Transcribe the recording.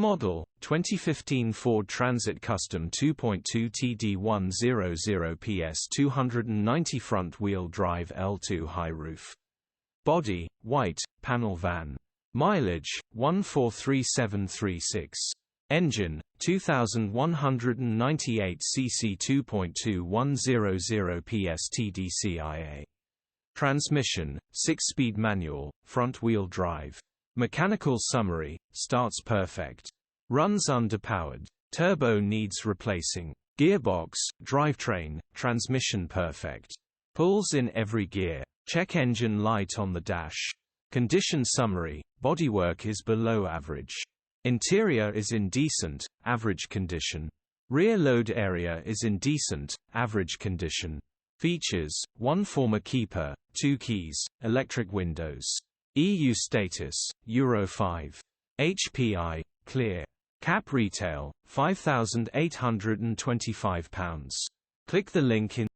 model, 2015 Ford Transit Custom 2.2TD 100PS 290 front-wheel drive L2 high roof. Body, white, panel van. Mileage, 143736. Engine, 2198 cc 2.2 PS TDCI-A. Transmission, 6-speed manual, front-wheel drive. Mechanical summary, starts perfect. Runs underpowered. Turbo needs replacing. Gearbox, drivetrain, transmission perfect. Pulls in every gear. Check engine light on the dash. Condition summary, bodywork is below average. Interior is in decent, average condition. Rear load area is in decent, average condition. Features, 1 former keeper, 2 keys, electric windows. EU status, Euro 5. HPI, clear. Cap retail, £5,825. Click the link in